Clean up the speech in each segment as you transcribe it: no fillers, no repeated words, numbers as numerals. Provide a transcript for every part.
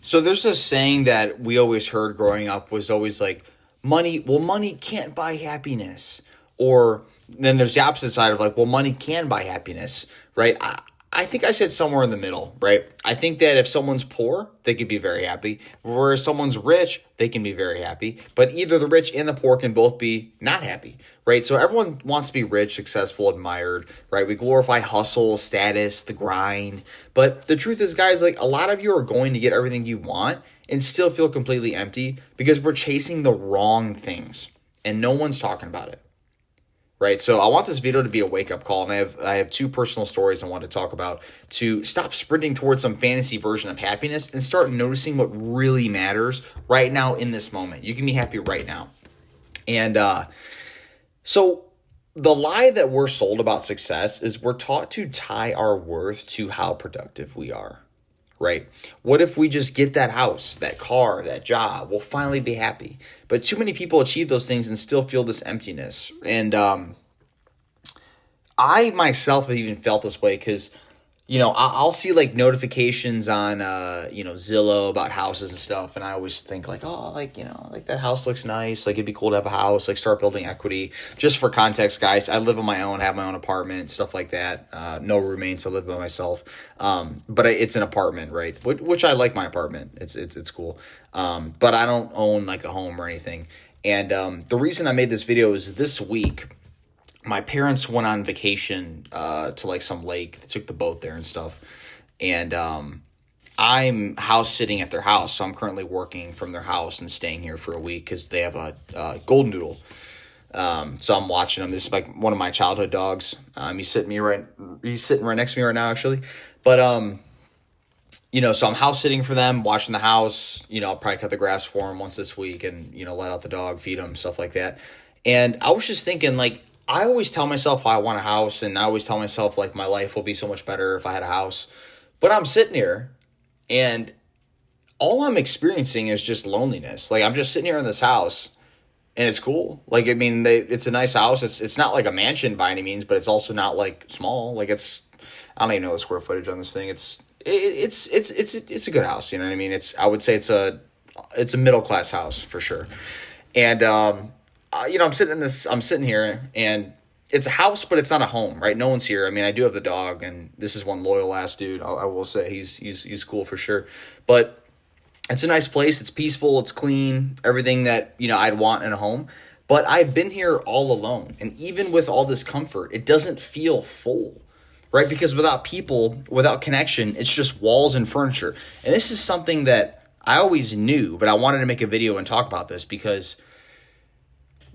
So there's this saying that we always heard growing up was always like, money can't buy happiness. Or then there's the opposite side of like, well, money can buy happiness, right? I think I said somewhere in the middle, right? I think that if someone's poor, they could be very happy. Whereas someone's rich, they can be very happy. But either the rich and the poor can both be not happy, right? So everyone wants to be rich, successful, admired, right? We glorify hustle, status, the grind. But the truth is, guys, like a lot of you are going to get everything you want and still feel completely empty because we're chasing the wrong things and no one's talking about it. Right. So I want this video to be a wake up call. And I have two personal stories I want to talk about to stop sprinting towards some fantasy version of happiness and start noticing what really matters right now in this moment. You can be happy right now. And so the lie that we're sold about success is we're taught to tie our worth to how productive we are. Right? What if we just get that house, that car, that job? We'll finally be happy. But too many people achieve those things and still feel this emptiness. And I myself have even felt this way because, I'll see like notifications on, Zillow about houses and stuff. And I always think like, oh, like that house looks nice. Like it'd be cool to have a house, like start building equity. Just for context, guys, I live on my own, have my own apartment, stuff like that. No roommates. I live by myself. But it's an apartment, right? Which I like my apartment. It's cool. But I don't own like a home or anything. And the reason I made this video is this week, my parents went on vacation to like some lake. They took the boat there and stuff. And I'm house sitting at their house. So I'm currently working from their house and staying here for a week because they have a golden doodle. So I'm watching him. This is like one of my childhood dogs. He's sitting right next to me right now, actually. But so I'm house sitting for them, watching the house. I'll probably cut the grass for him once this week and let out the dog, feed him, stuff like that. And I was just thinking like, I always tell myself I want a house, and I always tell myself like my life will be so much better if I had a house. But I'm sitting here and all I'm experiencing is just loneliness. Like I'm just sitting here in this house and it's cool. Like, I mean, it's a nice house. It's not like a mansion by any means, but it's also not like small. Like I don't even know the square footage on this thing. It's a good house. You know what I mean? I would say it's a middle-class house for sure. And, I'm sitting here and it's a house, but it's not a home, right? No one's here. I mean, I do have the dog and this is one loyal ass dude. I will say he's cool for sure, but it's a nice place. It's peaceful. It's clean, everything that, I'd want in a home, but I've been here all alone. And even with all this comfort, it doesn't feel full, right? Because without people, without connection, it's just walls and furniture. And this is something that I always knew, but I wanted to make a video and talk about this because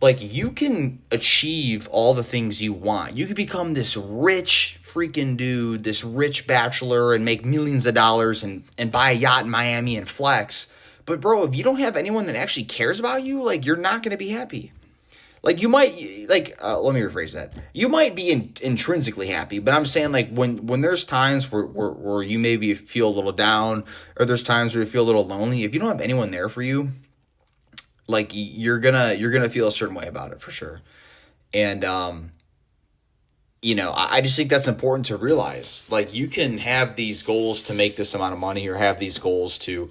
like you can achieve all the things you want. You could become this rich freaking dude, this rich bachelor and make millions of dollars and buy a yacht in Miami and flex. But bro, if you don't have anyone that actually cares about you, like you're not going to be happy. Like you might let me rephrase that. You might be intrinsically happy, but I'm saying like when there's times where you maybe feel a little down or there's times where you feel a little lonely, if you don't have anyone there for you, like you're gonna feel a certain way about it for sure. And I just think that's important to realize. Like you can have these goals to make this amount of money or have these goals to,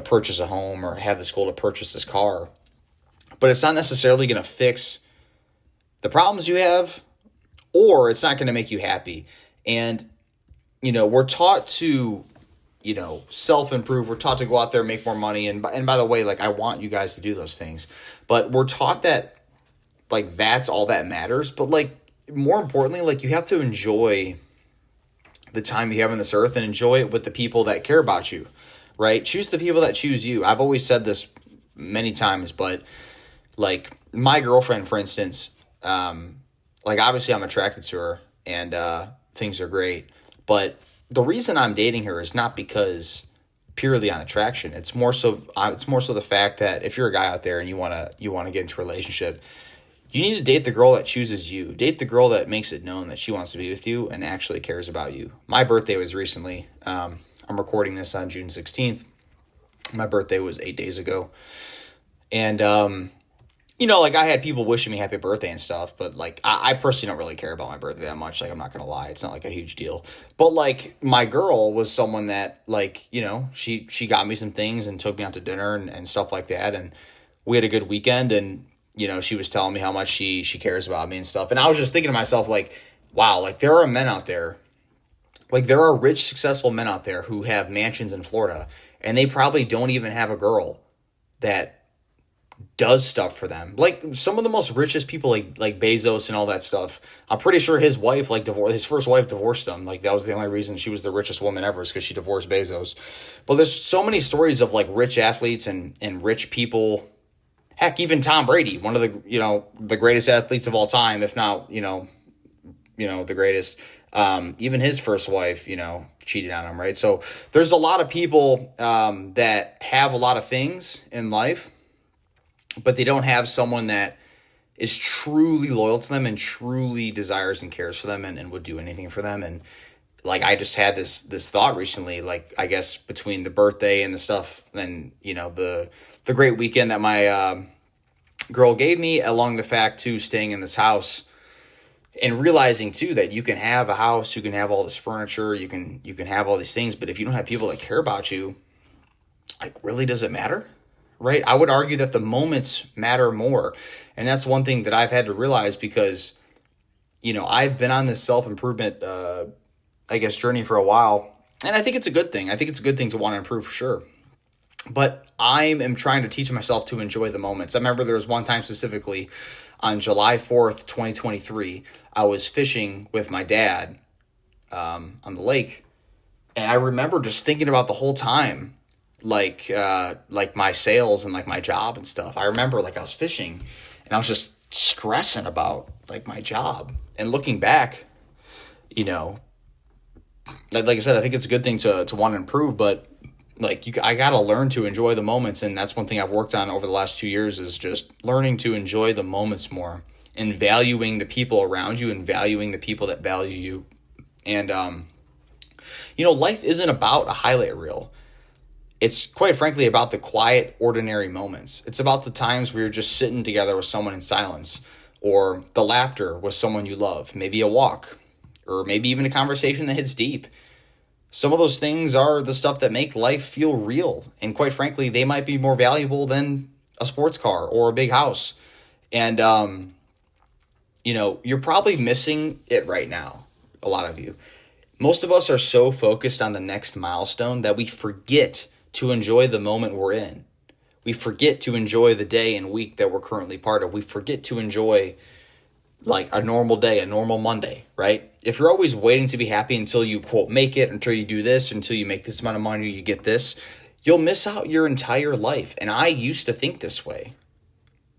purchase a home or have this goal to purchase this car. But it's not necessarily gonna fix the problems you have, or it's not gonna make you happy. And, we're taught to self-improve. We're taught to go out there and make more money. And by the way, like I want you guys to do those things, but we're taught that like that's all that matters. But like more importantly, like you have to enjoy the time you have on this earth and enjoy it with the people that care about you, right? Choose the people that choose you. I've always said this many times, but like my girlfriend, for instance, like obviously I'm attracted to her and things are great, but the reason I'm dating her is not because purely on attraction. It's more so the fact that if you're a guy out there and you want to get into a relationship, you need to date the girl that chooses you. Date the girl that makes it known that she wants to be with you and actually cares about you. My birthday was recently. I'm recording this on June 16th. My birthday was 8 days ago. And like I had people wishing me happy birthday and stuff, but like I personally don't really care about my birthday that much. Like I'm not gonna lie, it's not like a huge deal. But like my girl was someone that like, she got me some things and took me out to dinner and stuff like that, and we had a good weekend, and she was telling me how much she cares about me and stuff. And I was just thinking to myself, like, wow, like there are men out there, like there are rich, successful men out there who have mansions in Florida, and they probably don't even have a girl that does stuff for them. Like some of the most richest people, like Bezos and all that stuff. I'm pretty sure his wife, like his first wife divorced him. Like that was the only reason she was the richest woman ever, is because she divorced Bezos. But there's so many stories of like rich athletes and rich people. Heck, even Tom Brady, one of the greatest athletes of all time, if not the greatest. Even his first wife, cheated on him, right? So there's a lot of people that have a lot of things in life, but they don't have someone that is truly loyal to them and truly desires and cares for them and would do anything for them. And like I just had this thought recently, like I guess between the birthday and the stuff and the great weekend that my girl gave me, along the fact too, staying in this house and realizing too that you can have a house, you can have all this furniture, you can have all these things, but if you don't have people that care about you, like really does it matter? Right? I would argue that the moments matter more. And that's one thing that I've had to realize because, I've been on this self-improvement, journey for a while. And I think it's a good thing. I think it's a good thing to want to improve for sure. But I am trying to teach myself to enjoy the moments. I remember there was one time specifically on July 4th, 2023, I was fishing with my dad on the lake. And I remember just thinking about the whole time, like my sales and like my job and stuff. I remember like I was fishing and I was just stressing about like my job, and looking back, like I said, I think it's a good thing to want to improve, but like I got to learn to enjoy the moments. And that's one thing I've worked on over the last 2 years, is just learning to enjoy the moments more and valuing the people around you and valuing the people that value you. And, life isn't about a highlight reel. It's quite frankly about the quiet, ordinary moments. It's about the times where you're just sitting together with someone in silence, or the laughter with someone you love, maybe a walk, or maybe even a conversation that hits deep. Some of those things are the stuff that make life feel real. And quite frankly, they might be more valuable than a sports car or a big house. And, you're probably missing it right now, a lot of you. Most of us are so focused on the next milestone that we forget to enjoy the moment we're in. We forget to enjoy the day and week that we're currently part of. We forget to enjoy like a normal day, a normal Monday, right? If you're always waiting to be happy until you, quote, make it, until you do this, until you make this amount of money, you get this, you'll miss out your entire life. And I used to think this way,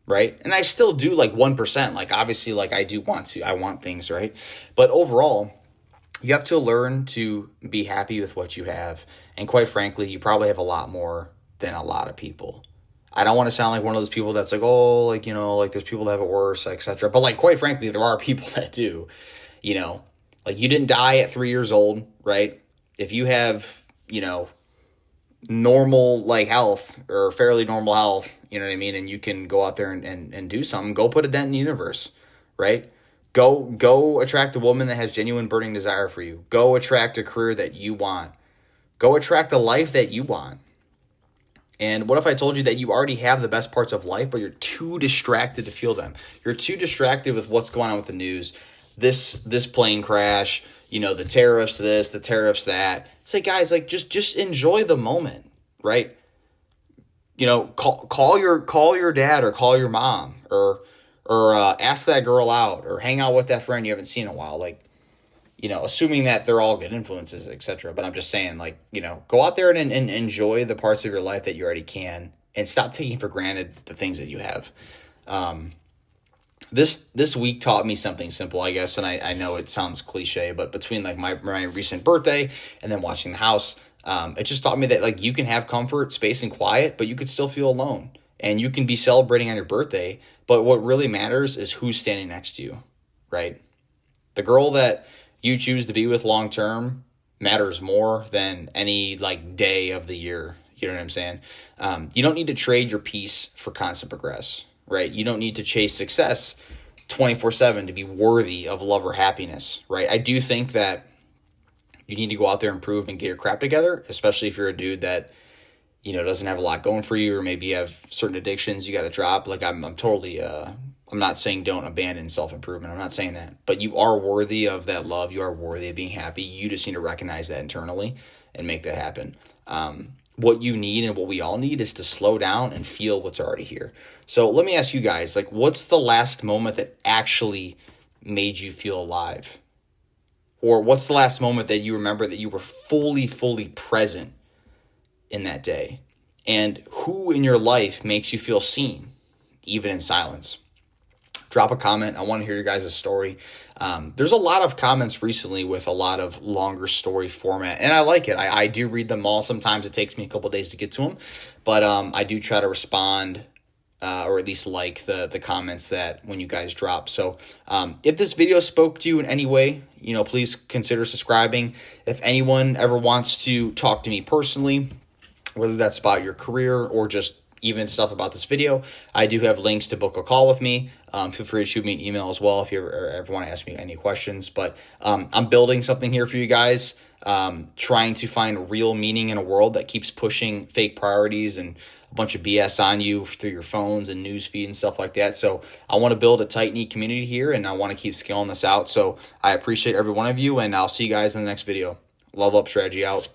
right? And I still do, like 1%. Like obviously, like I want things, right? But overall, you have to learn to be happy with what you have. And quite frankly, you probably have a lot more than a lot of people. I don't want to sound like one of those people that's like, oh, like, like there's people that have it worse, etc. But like, quite frankly, there are people that do, like you didn't die at 3 years old, right? If you have, normal like health or fairly normal health, you know what I mean? And you can go out there and do something, go put a dent in the universe, right? Go attract a woman that has genuine burning desire for you. Go attract a career that you want. Go attract the life that you want. And what if I told you that you already have the best parts of life, but you're too distracted to feel them? You're too distracted with what's going on with the news. This plane crash, the tariffs this, the tariffs that. It's like, guys, like just enjoy the moment, right? Call your dad or call your mom or ask that girl out or hang out with that friend you haven't seen in a while. Like, assuming that they're all good influences, etc. But I'm just saying, like, go out there and enjoy the parts of your life that you already can, and stop taking for granted the things that you have. This week taught me something simple, I guess, and I know it sounds cliche, but between like my recent birthday and then watching the house, it just taught me that like you can have comfort, space, and quiet, but you could still feel alone, and you can be celebrating on your birthday. But what really matters is who's standing next to you, right? The girl that you choose to be with long term matters more than any like day of the year. You know what I'm saying? You don't need to trade your peace for constant progress, right? You don't need to chase success 24/7 to be worthy of love or happiness, right? I do think that you need to go out there and improve and get your crap together, especially if you're a dude that, you know, doesn't have a lot going for you, or maybe you have certain addictions you got to drop. Like I'm totally, I'm not saying don't abandon self-improvement. I'm not saying that, but you are worthy of that love. You are worthy of being happy. You just need to recognize that internally and make that happen. What you need and what we all need is to slow down and feel what's already here. So let me ask you guys, like, what's the last moment that actually made you feel alive? Or what's the last moment that you remember that you were fully present in that day? And who in your life makes you feel seen, even in silence? Drop a comment. I want to hear your guys' story. There's a lot of comments recently with a lot of longer story format, and I like it. I do read them all. Sometimes it takes me a couple days to get to them, but I do try to respond, or at least like the comments that when you guys drop. So if this video spoke to you in any way, you know, please consider subscribing. If anyone ever wants to talk to me personally, whether that's about your career or just even stuff about this video, I do have links to book a call with me. Feel free to shoot me an email as well if you ever want to ask me any questions. But I'm building something here for you guys, trying to find real meaning in a world that keeps pushing fake priorities and a bunch of BS on you through your phones and news feed and stuff like that. So I want to build a tight-knit community here, and I want to keep scaling this out. So I appreciate every one of you, and I'll see you guys in the next video. Love Up Strategy out.